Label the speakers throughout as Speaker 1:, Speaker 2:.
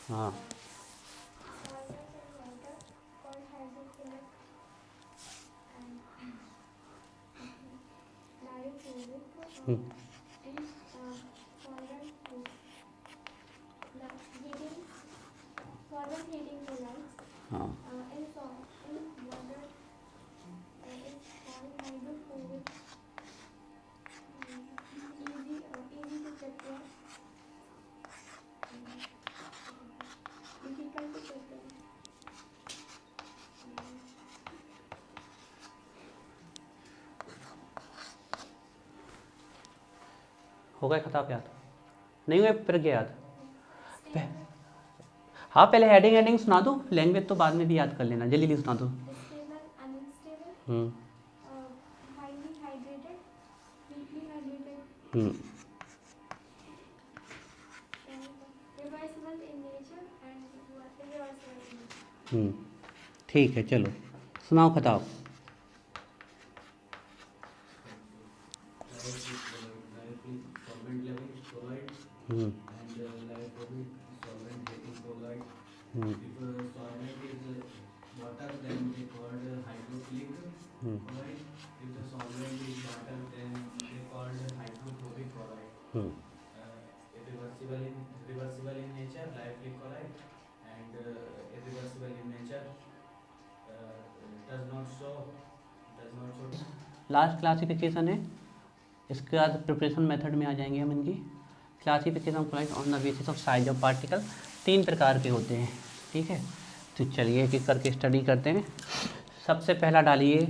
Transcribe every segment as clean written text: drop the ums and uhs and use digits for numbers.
Speaker 1: हाँ हाँ हो गए खिताब याद? नहीं हुए फिर क्या याद? हाँ पहले हेडिंग हेडिंग सुना दो, लैंग्वेज तो बाद में भी याद कर लेना, जल्दी जल्दी सुना दो। हम्म हम्म हम्म, ठीक है चलो सुनाओ खिताब। हम्म हम्म हम्म हम्म लास्ट क्लासिफिकेशन है, इसके बाद प्रिपरेशन मेथड में आ जाएंगे हम इनकी। Classification of colloid on the basis of size of particle, 3 प्रकार के होते हैं, ठीक है। तो चलिए एक एक करके स्टडी करते हैं। सबसे पहला डालिए,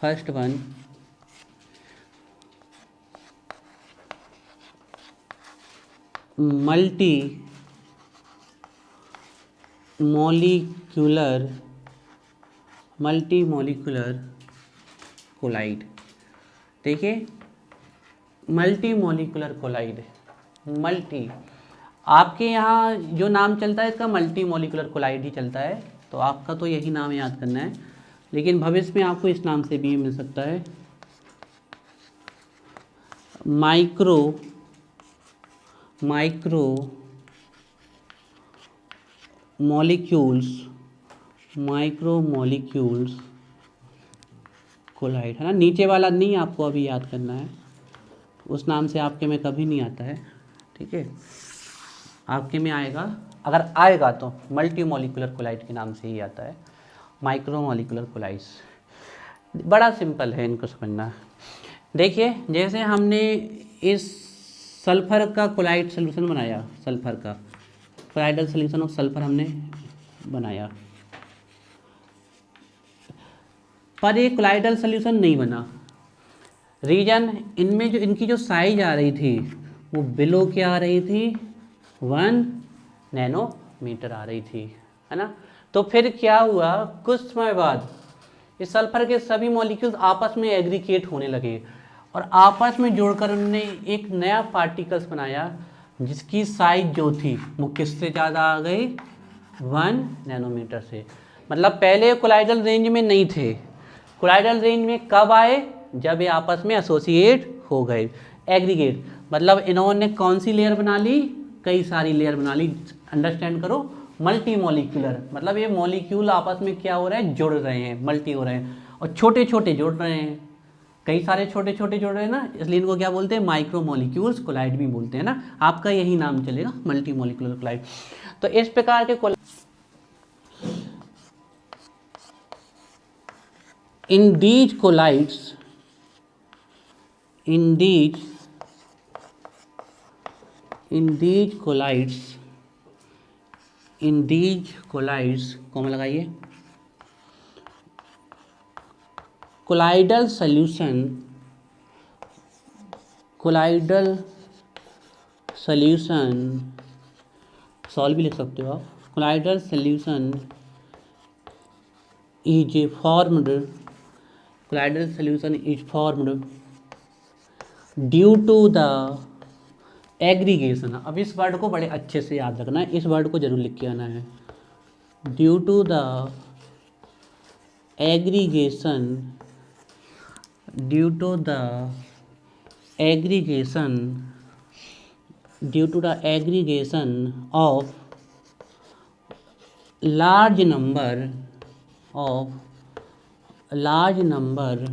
Speaker 1: first one, multi molecular colloid. देखिए मल्टी मोलिकुलर कोलाइड, मल्टी आपके यहाँ जो नाम चलता है इसका मल्टी मोलिकुलर कोलाइड ही चलता है, तो आपका तो यही नाम याद करना है, लेकिन भविष्य में आपको इस नाम से भी मिल सकता है, माइक्रो मॉलिक्यूल्स कोलाइड, है ना। नीचे वाला नहीं आपको अभी याद करना है, उस नाम से आपके में कभी नहीं आता है, ठीक है। आपके में आएगा, अगर आएगा तो मल्टी मोलिकुलर कोलाइड के नाम से ही आता है, माइक्रो मोलिकुलर कोलाइड्स। बड़ा सिंपल है इनको समझना। देखिए जैसे हमने इस सल्फर का कोलाइड सोल्यूशन बनाया, सल्फर का कोलाइडल सोल्यूशन ऑफ सल्फर हमने बनाया, पर ये कोलाइडल सोल्यूशन नहीं बना। रीजन इनमें जो इनकी जो साइज आ रही थी वो बिलो क्या आ रही थी, 1 नैनोमीटर आ रही थी, है ना। तो फिर क्या हुआ, कुछ समय बाद इस सल्फर के सभी मॉलिक्यूल्स आपस में एग्रीगेट होने लगे और आपस में जोड़कर उन्होंने एक नया पार्टिकल्स बनाया जिसकी साइज जो थी वो किससे ज़्यादा आ गई, 1 नैनोमीटर से। मतलब पहले कोलाइडल रेंज में नहीं थे, कोलाइडल रेंज में कब आए, जब ये आपस में एसोसिएट हो गए, एग्रीगेट। मतलब इन्होंने कौन सी लेयर बना ली, कई सारी लेयर बना ली। अंडरस्टैंड करो, मल्टी मॉलिक्यूलर मतलब ये मॉलिक्यूल आपस में क्या हो रहा है, जुड़ रहे हैं, मल्टी हो रहे हैं और छोटे छोटे जुड़ रहे हैं, कई सारे छोटे छोटे जुड़ रहे हैं ना, इसलिए इनको क्या बोलते हैं, माइक्रो मॉलिक्यूल्स कोलाइड भी बोलते हैं ना। आपका यही नाम चलेगा, मल्टी मॉलिक्यूलर कोलाइड। तो इस प्रकार के in these collides कॉमा लगाइए, कोलाइडल सॉल्यूशन सॉल्व भी लिख सकते हो आप, colloidal solution is formed due to the aggregation. अब इस वर्ड को बड़े अच्छे से याद रखना है, इस वर्ड को जरूर लिख के आना है, due to the aggregation of large number of large number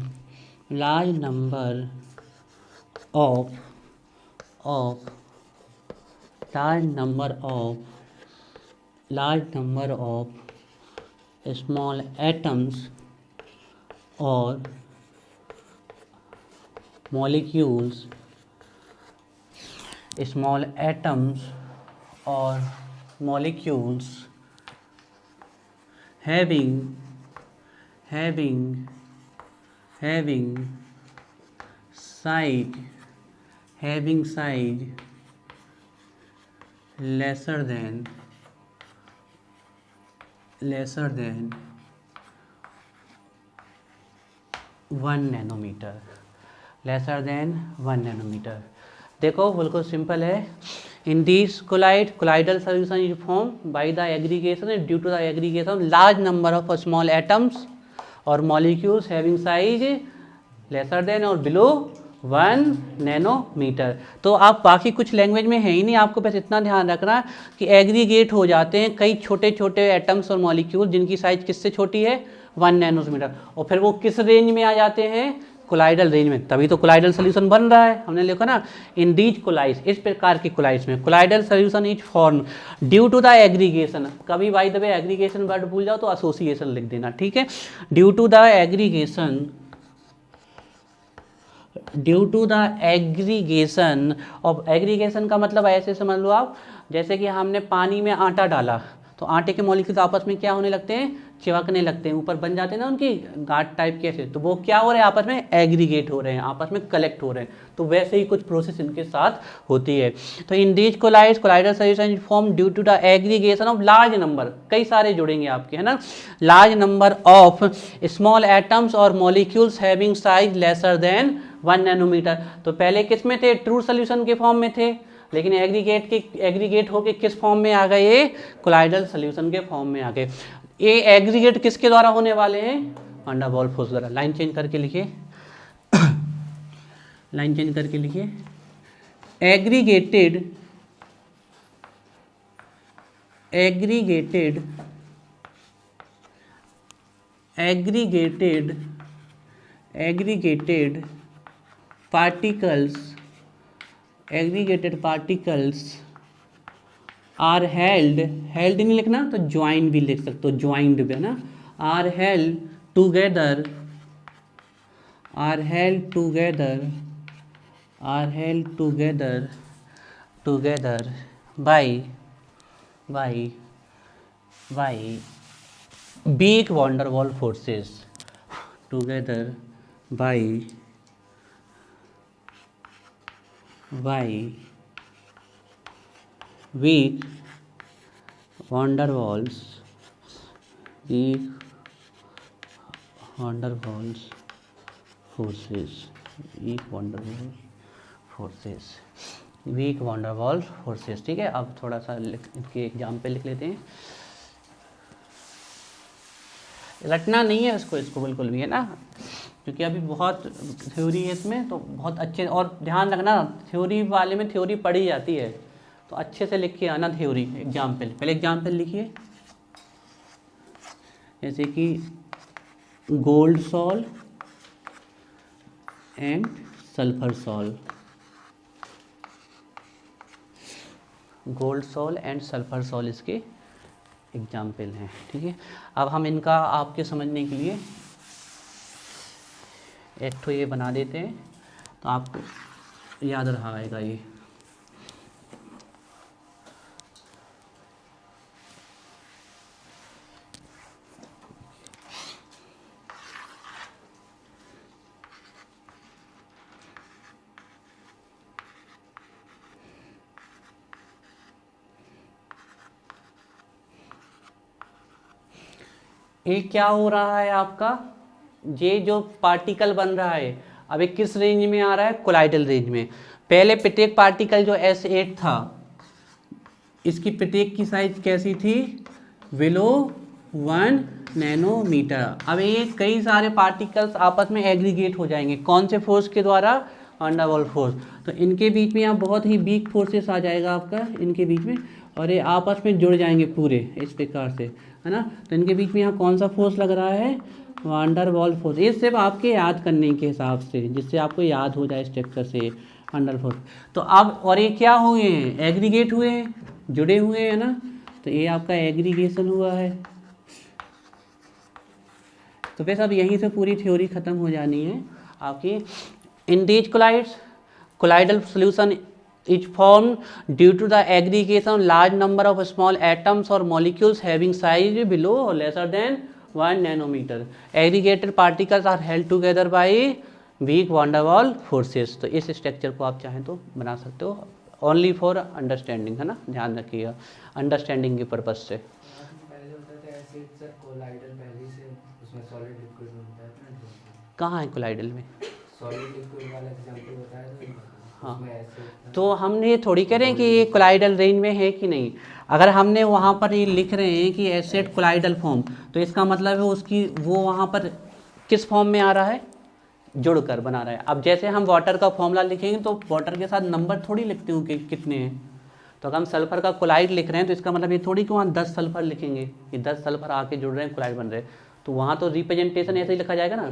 Speaker 1: of small atoms or molecules having size lesser than 1 nanometre, देखो बिल्कुल सिंपल है। In this colloidal solution is formed by the aggregation due to the aggregation large number of small atoms or molecules having size lesser than or below 1 nanometre. तो आप बाकी कुछ language में है ही नहीं, आपको बस इतना ध्यान रखना कि एग्रीगेट हो जाते हैं कई छोटे छोटे एटम्स और मॉलिक्यूल जिनकी साइज किससे छोटी है 1 नैनोमीटर, और फिर वो किस रेंज में आ जाते हैं कोलाइडल रेंज में, तभी तो कोलाइडल सोल्यूशन बन रहा है। हमने लिखा ना इन दीज कोलाइड्स, इस प्रकार के कोलाइड्स में colloidal solution is form due to the aggregation. कभी by the way aggregation word भूल जाओ तो एसोसिएशन लिख देना, ठीक है। Due to the aggregation of, aggregation का मतलब ऐसे समझ लो आप, जैसे कि हमने पानी में आटा डाला तो आटे के मॉलिक्यूल्स आपस में क्या होने लगते हैं, चिपकने लगते हैं, ऊपर बन जाते हैं ना उनकी गांठ टाइप के ऐसे, तो वो क्या हो रहे हैं आपस में एग्रीगेट हो रहे हैं, आपस में कलेक्ट हो रहे हैं। तो वैसे ही कुछ प्रोसेस इनके साथ होती है। तो in these colloids colloidal solution form due to the aggregation of large number, कई सारे जुड़ेंगे आपके, है ना, large number of small atoms और molecules having size lesser than 1 nanometre. तो पहले किस में थे, ट्रू सोल्यूशन के फॉर्म में थे, लेकिन एग्रीगेट होके किस फॉर्म में आ गए, ये कोलाइडल सोल्यूशन के फॉर्म में आ गए। ये एग्रीगेट किसके द्वारा होने वाले हैं, वान डेर वाल्स फोर्स द्वारा। लाइन चेंज करके लिखिए एग्रीगेटेड particles are held नहीं लिखना तो ज्वाइन भी लिख सकते हो, ज्वाइंड भी है ना, are held together by weak van der Waals forces, together by weak van der Waals forces, ठीक है। अब थोड़ा सा इनके एग्जाम्पल लिख लेते हैं, रटना नहीं है इसको बिल्कुल भी, है ना, क्योंकि अभी बहुत थ्योरी है इसमें, तो बहुत अच्छे, और ध्यान रखना थ्योरी वाले में थ्योरी पढ़ी जाती है, तो अच्छे से लिख के आना थ्योरी। एग्जाम्पल, पहले एग्जाम्पल लिखिए, जैसे कि gold sol and sulphur sol, इसके एग्जाम्पल हैं, ठीक है। अब हम इनका आपके समझने के लिए एक तो ये बना देते हैं, तो आपको याद रहेगा ये। ये क्या हो रहा है आपका, ये जो पार्टिकल बन रहा है अब एक किस रेंज में आ रहा है, कोलाइडल रेंज में। पहले प्रत्येक पार्टिकल जो S8 था, इसकी प्रत्येक की साइज कैसी थी, बिलो 1 नैनोमीटर। अब ये कई सारे पार्टिकल्स आपस में एग्रीगेट हो जाएंगे, कौन से फोर्स के द्वारा, वान डेर वाल्स फोर्स। तो इनके बीच में यहाँ बहुत ही वीक फोर्सेस आ जाएगा आपका, इनके बीच में और ये आपस में जुड़ जाएंगे पूरे इस प्रकार से, है ना। तो इनके बीच में यहाँ कौन सा फोर्स लग रहा है, वांडर वॉल फोर्स। ये सिर्फ आपके याद करने के हिसाब से, जिससे आपको याद हो जाए स्ट्रक्चर से वांडर फोर्स। तो अब और ये क्या हुए हैं, एग्रीगेट हुए हैं, जुड़े हुए हैं ना, तो ये आपका एग्रीगेशन हुआ है। तो वैसे अब यहीं से पूरी थ्योरी खत्म हो जानी है आपकी। In these colloids colloidal solution is formed due to the aggregation of large number of small atoms or molecules having size below or lesser than 1 nanometer. Aggregated particles are held together by weak van der Waals forces. तो इस structure को आप चाहें तो बना सकते हो, only for understanding, है ना, ध्यान रखिएगा अंडरस्टैंडिंग के पर्पज से। कहाँ है कोलाइडल में, हाँ, तो हमने ये थोड़ी कह रहे हैं कि ये कोलाइडल रेंज में है कि नहीं। अगर हमने वहाँ पर ये लिख रहे हैं कि एसिड कोलाइडल फॉर्म, तो इसका मतलब है उसकी वो वहाँ पर किस फॉर्म में आ रहा है, जुड़कर बना रहा है। अब जैसे हम वाटर का फॉर्मूला लिखेंगे तो वाटर के साथ नंबर थोड़ी लिखते हो कि कितने हैं। तो अगर हम सल्फर का कोलाइड लिख रहे हैं तो इसका मतलब ये थोड़ी कि वहाँ 10 सल्फर लिखेंगे, ये 10 सल्फर आके जुड़ रहे हैं, कोलाइड बन रहे हैं, तो वहाँ तो रिप्रेजेंटेशन ऐसे ही लिखा जाएगा ना।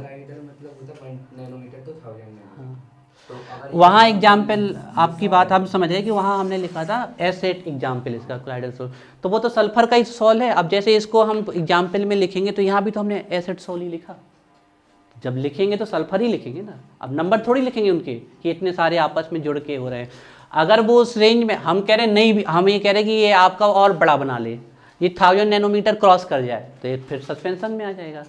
Speaker 1: वहाँ एग्जाम्पल आपकी बात हम समझ रहे कि वहाँ हमने लिखा था एसेट एग्जाम्पल इसका कोलाइडल सोल, तो वो तो सल्फर का ही सोल है। अब जैसे इसको हम एग्जाम्पल में लिखेंगे तो यहाँ भी तो हमने एसेट सोल ही लिखा, जब लिखेंगे तो सल्फर ही लिखेंगे ना। अब नंबर थोड़ी लिखेंगे उनके कि इतने सारे आपस में जुड़ के हो रहे हैं। अगर वो उस रेंज में, हम कह रहे हैं नहीं, हम ये कह रहे हैं कि ये आपका और बड़ा बना ले, ये 1000 नैनोमीटर क्रॉस कर जाए तो ये फिर सस्पेंशन में आ जाएगा।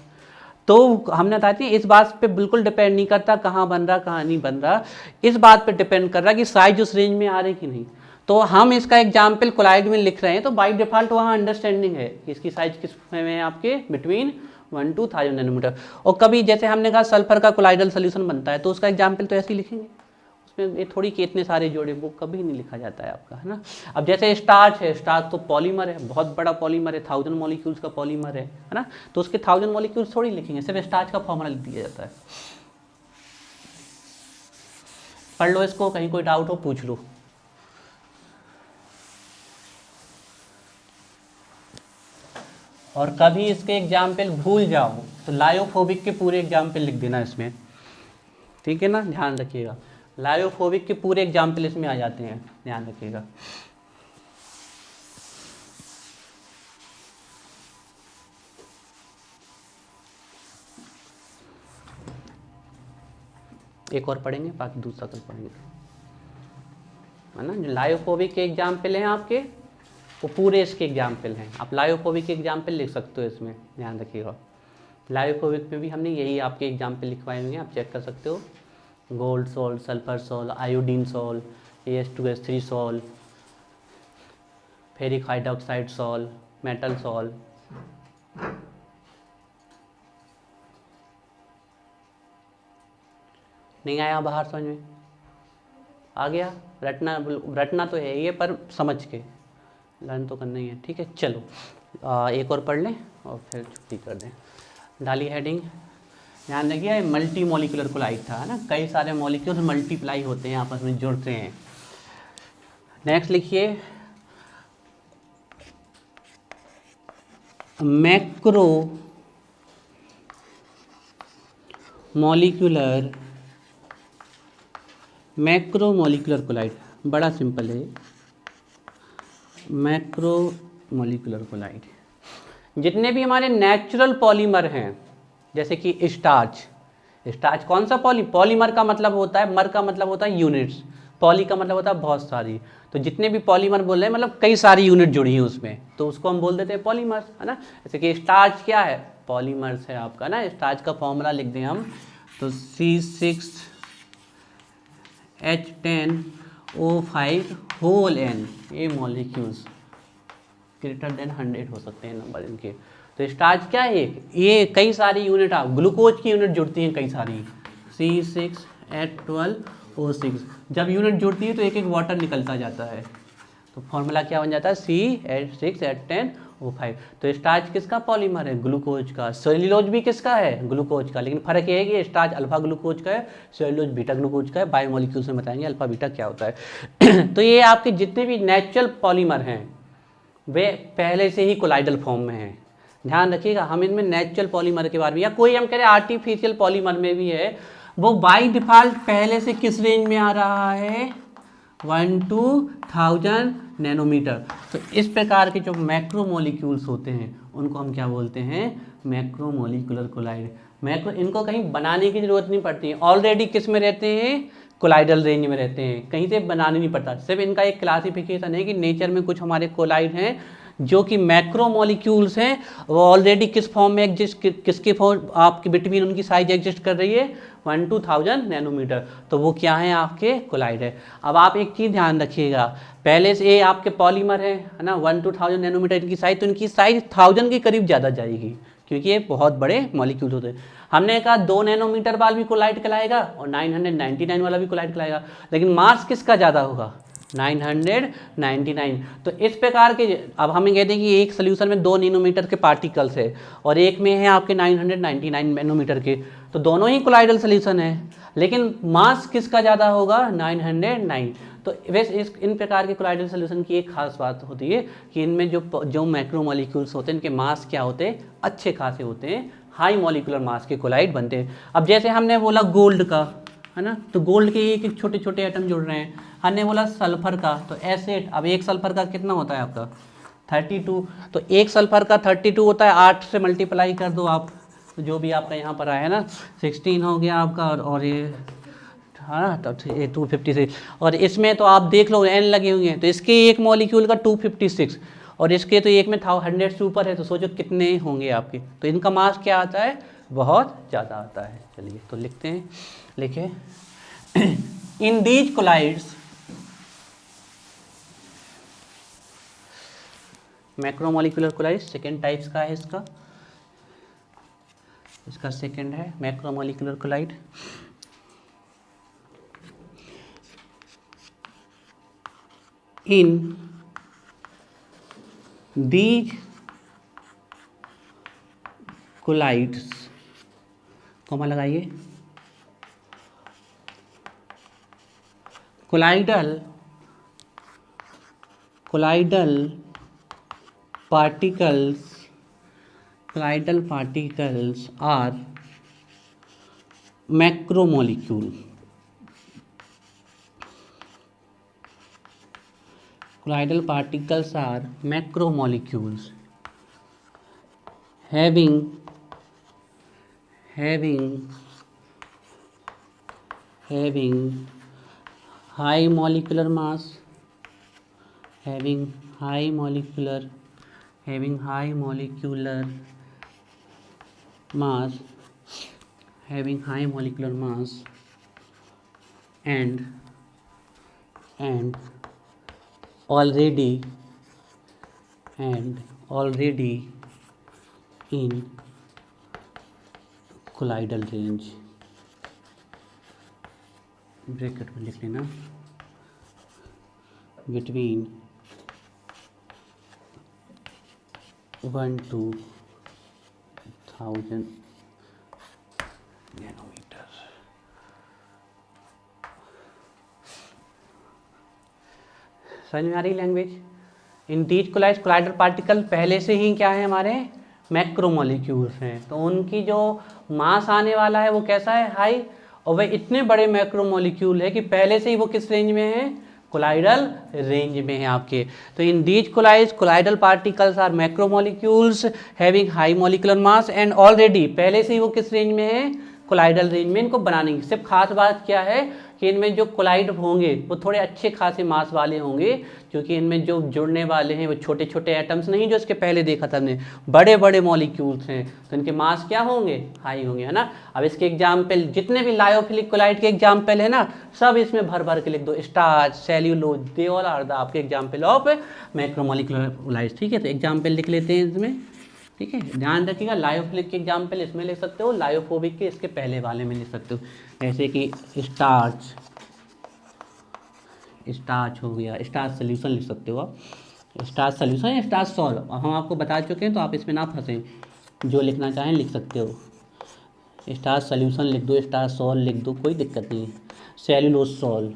Speaker 1: तो हमने बताया थी इस बात पे बिल्कुल डिपेंड नहीं करता कहाँ बन रहा कहाँ नहीं बन रहा, इस बात पे डिपेंड कर रहा कि साइज उस रेंज में आ रही कि नहीं। तो हम इसका एग्जाम्पल कोलाइड में लिख रहे हैं तो बाई डिफॉल्ट वहाँ अंडरस्टैंडिंग है कि इसकी साइज किस में है आपके, बिटवीन 1 to 1000 नैनोमीटर। और कभी जैसे हमने कहा सल्फर का कोलाइडल सोल्यूशन बनता है तो उसका एग्जाम्पल तो ऐसे ही लिखेंगे, उसमें ये थोड़ी कि इतने सारे जोड़े, वो कभी नहीं लिखा जाता है आपका, है ना। अब जैसे स्टार्च है, स्टार्च तो पॉलीमर है, बहुत बड़ा पॉलीमर है, 1000 मॉलिक्यूल्स का पॉलीमर है ना, तो उसके 1000 मॉलिक्यूल्स थोड़ी लिखेंगे, सिर्फ स्टार्च का फॉर्मूला लिख दिया जाता है। पढ़ लो इसको, कहीं कोई डाउट हो पूछ लो। और कभी इसके एग्जाम्पल भूल जाओ तो लायोफोबिक के पूरे एग्जाम्पल लिख देना इसमें, ठीक है ना, ध्यान रखिएगा। लायोफोबिक के पूरे एग्जाम्पल इसमें आ जाते हैं, ध्यान रखिएगा। एक और पढ़ेंगे, बाकी दूसरा कल पढ़ेंगे, है ना। जो लायोफोबिक के एग्जाम्पल हैं आपके, वो पूरे इसके एग्जाम्पल हैं। आप लायोफोबिक के एग्जाम्पल लिख सकते हो इसमें, ध्यान रखिएगा। लायोफोबिक में भी हमने यही आपके एग्जाम्पल लिखवाए हुए हैं, आप चेक कर सकते हो। Gold salt, sulphur salt, iodine salt, AS2S3 salt, ferric hydroxide salt, metal salt. नहीं आया बाहर समझ में? आ गया? रटना तो है ये, पर समझ के लर्न तो करना ही है, ठीक है। चलो एक और पढ़ लें और फिर छुट्टी कर दें। डाली हेडिंग, ध्यान रखिए मल्टी मॉलिक्यूलर कोलाइड था, है ना, कई सारे मॉलिक्यूल्स मल्टीप्लाई होते हैं, आपस में जुड़ते हैं। नेक्स्ट लिखिए मैक्रो मॉलिक्यूलर कोलाइड, बड़ा सिंपल है, मैक्रो मॉलिक्यूलर कोलाइड। जितने भी हमारे नेचुरल पॉलीमर हैं, जैसे कि स्टार्च कौन सा पॉलीमर का मतलब होता है, मर का मतलब होता है यूनिट्स, पॉली का मतलब होता है बहुत सारी। तो जितने भी पॉलीमर बोल रहे हैं मतलब कई सारी यूनिट जुड़ी हैं उसमें, तो उसको हम बोल देते हैं पॉलीमर्स, है ना। जैसे कि स्टार्च क्या है, पॉलीमर्स है आपका ना। स्टार्च का फॉर्मूला लिख दें हम तो C6H10O5 होल N, ये मॉलिक्यूल्स ग्रेटर देन 100 हो सकते हैं नंबर इनके। तो स्टार्च क्या है, ये कई सारी यूनिट, आप ग्लूकोज की यूनिट जुड़ती हैं कई सारी, C6H12O6। जब यूनिट जुड़ती है तो एक एक वाटर निकलता जाता है, तो फॉर्मूला क्या बन जाता है, C6H10O5। तो स्टार्च किसका पॉलीमर है, ग्लूकोज का। सेल्यूलोज भी किसका है, ग्लूकोज का, लेकिन फर्क ये है कि स्टार्च अल्फा ग्लूकोज का है, सेल्यूलोज बीटा ग्लूकोज का है। बायोमोलिक्यूल्स में बताएंगे अल्फा बीटा क्या होता है। तो ये आपके जितने भी नेचुरल पॉलीमर हैं, वे पहले से ही कोलाइडल फॉर्म में है। ध्यान रखिएगा, हम इनमें नेचुरल पॉलीमर के बारे में या कोई हम कह रहे हैं आर्टिफिशियल पॉलीमर में भी है, वो बाय डिफ़ॉल्ट पहले से किस रेंज में आ रहा है, 1 to 1000 नैनोमीटर। तो इस प्रकार के जो मैक्रोमोलिक्यूल्स होते हैं उनको हम क्या बोलते हैं, मैक्रोमोलिकुलर कोलाइड। इनको कहीं बनाने की जरूरत नहीं पड़ती है, ऑलरेडी किस में रहते हैं, कोलाइडल रेंज में रहते हैं, कहीं से बनाने नहीं पड़ता। सिर्फ इनका एक क्लासिफिकेशन है कि नेचर में कुछ हमारे कोलाइड हैं जो कि मैक्रोमोलिक्यूल्स हैं, वो ऑलरेडी किस फॉर्म में एग्जिस्ट, किसके फॉर्म आपके बिटवीन उनकी साइज एग्जिस्ट कर रही है, 1 to 1000 नैनोमीटर, तो वो क्या है, आपके कोलाइड है। अब आप एक चीज़ ध्यान रखिएगा, पहले से ये आपके पॉलीमर है ना, 1 to 1000 नैनोमीटर इनकी साइज, तो इनकी साइज 1000 के करीब ज़्यादा जाएगी क्योंकि ये बहुत बड़े मॉलिक्यूल होते हैं। हमने कहा 2 नैनोमीटर वाला भी कोलाइड कहलाएगा और 999 वाला भी कोलाइड कहलाएगा, लेकिन मास किसका ज़्यादा होगा, 999। तो इस प्रकार के, अब हमें कहते हैं कि एक सोल्यूशन में 2 नैनोमीटर के पार्टिकल्स है और एक में है आपके 999 नैनोमीटर के, तो दोनों ही कोलाइडल सोल्यूशन है, लेकिन मास किसका ज़्यादा होगा, 909। तो वैसे इन प्रकार के कोलाइडल सोल्यूशन की एक खास बात होती है कि इनमें जो मैक्रोमोलिक्यूल्स होते हैं इनके मास क्या होते हैं, अच्छे खासे होते हैं, हाई मॉलिक्यूलर मास के कोलाइड बनते हैं। अब जैसे हमने बोला गोल्ड का, है ना, तो गोल्ड के एक एक छोटे छोटे एटम जुड़ रहे हैं। हमने बोला सल्फर का, तो एसिड, अब एक सल्फर का कितना होता है आपका, 32, तो एक सल्फर का 32 होता है, 8 से मल्टीप्लाई कर दो आप, तो जो भी आपका यहाँ पर आया है ना, 16 हो गया आपका, और ये हाँ तो 256, और इसमें तो आप देख लो एन लगे हुए हैं, तो इसके एक मॉलिक्यूल का 256 और इसके तो एक में 100 से ऊपर है, तो सोचो कितने होंगे आपके। तो इनका मास क्या आता है, बहुत ज़्यादा आता है। चलिए तो लिखते हैं, लिखे in these colloids macromolecular colloid second types का है, इसका सेकेंड है macromolecular colloid. In these colloids, comma लगाइए, colloidal particles are macromolecule. Colloidal particles are macromolecules having high molecular mass, having high molecular mass and already in colloidal range, bracket में लिख लेना, between 1 to 1000 nanometre. समझ में आ रही language. In these colloidal particle पहले से ही क्या है, हमारे मैक्रोमोलिक्यूल्स हैं, तो उनकी जो मास आने वाला है वो कैसा है, हाई, और वह इतने बड़े मैक्रोमोलिक्यूल है कि पहले से ही वो किस रेंज में है, कोलाइडल रेंज में है आपके। तो in these colloidal particles are macromolecules having high molecular mass and already, पहले से ही वो किस रेंज में है, कोलाइडल रेंज में। इनको बनाने की सिर्फ खास बात क्या है कि इनमें जो कोलाइड होंगे वो थोड़े अच्छे खासे मास वाले होंगे, क्योंकि इनमें जो जुड़ने वाले हैं वो छोटे छोटे एटम्स नहीं जो इसके पहले देखा था हमने, बड़े बड़े मॉलिक्यूल्स हैं, तो इनके मास क्या होंगे, हाई होंगे, है ना। अब इसके एग्जाम्पल जितने भी लायोफिलिक कोलाइड के एग्जाम्पल है ना, सब इसमें भर भर के लिख दो, starch, cellulose, they all are the आपके एग्जाम्पल ऑफ मैक्रोमोलिकुलर कोलाइड्स। ठीक है, तो एग्जाम्पल लिख लेते हैं इसमें, ठीक है, ध्यान रखिएगा। लायोफिलिक के एग्जाम्पल इसमें लिख सकते हो, लायोफोबिक के इसके पहले वाले में लिख सकते हो, जैसे कि स्टार्च हो गया, स्टार्च सोल्यूशन लिख सकते हो आप, स्टार्च सोल्यूशन या स्टार्च सॉल्व, हम आपको बता चुके हैं तो आप इसमें ना फंसें, जो लिखना चाहें लिख सकते हो, स्टार्च सोल्यूशन लिख दो, स्टार्च सॉल्व लिख दो, कोई दिक्कत नहीं है। Cellulose sol,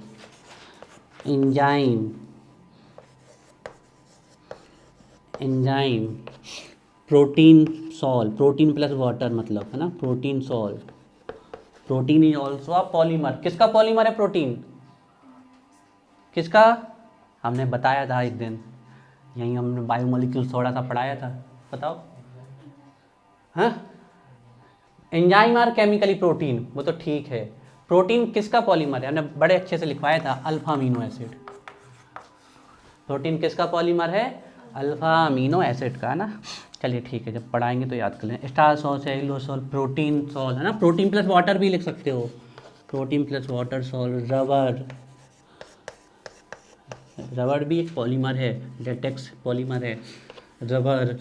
Speaker 1: enzyme, enzyme, protein sol, protein plus water मतलब है ना, protein sol. Protein is also a polymer. किसका पॉलीमर है प्रोटीन? किसका? हमने बताया था एक दिन, यहीं हमने बायोमोलिक्यूल्स थोड़ा सा पढ़ाया था, बताओ। हाँ, एंजाइम आर केमिकली प्रोटीन, वो तो ठीक है। प्रोटीन किसका पॉलीमर है? हमने बड़े अच्छे से लिखवाया था, अल्फा अमीनो एसिड। प्रोटीन किसका पॉलीमर है? अल्फा अमीनो एसिड का, है ना। चलिए ठीक है, जब पढ़ाएंगे तो याद कर लें। Starch sol, cellulose, protein sol, है ना। प्रोटीन प्लस वाटर भी लिख सकते हो, protein plus water sol. Rubber, rubber भी एक पॉलीमर है, लेटेक्स पॉलीमर है रबर।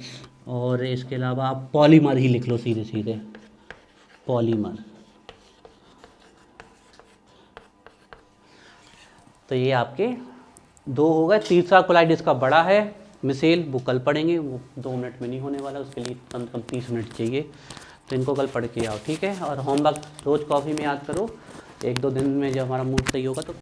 Speaker 1: और इसके अलावा आप पॉलीमर ही लिख लो सीधे सीधे, पॉलीमर। तो ये आपके दो हो गए। तीसरा कोलाइड इसका बड़ा है मिसेल, वो कल पढ़ेंगे, वो 2 मिनट में नहीं होने वाला, उसके लिए कम से कम 30 मिनट चाहिए, तो इनको कल पढ़ के आओ, ठीक है। और होमवर्क रोज़ कॉपी में याद करो, 1-2 दिन में जब हमारा मूड सही होगा तो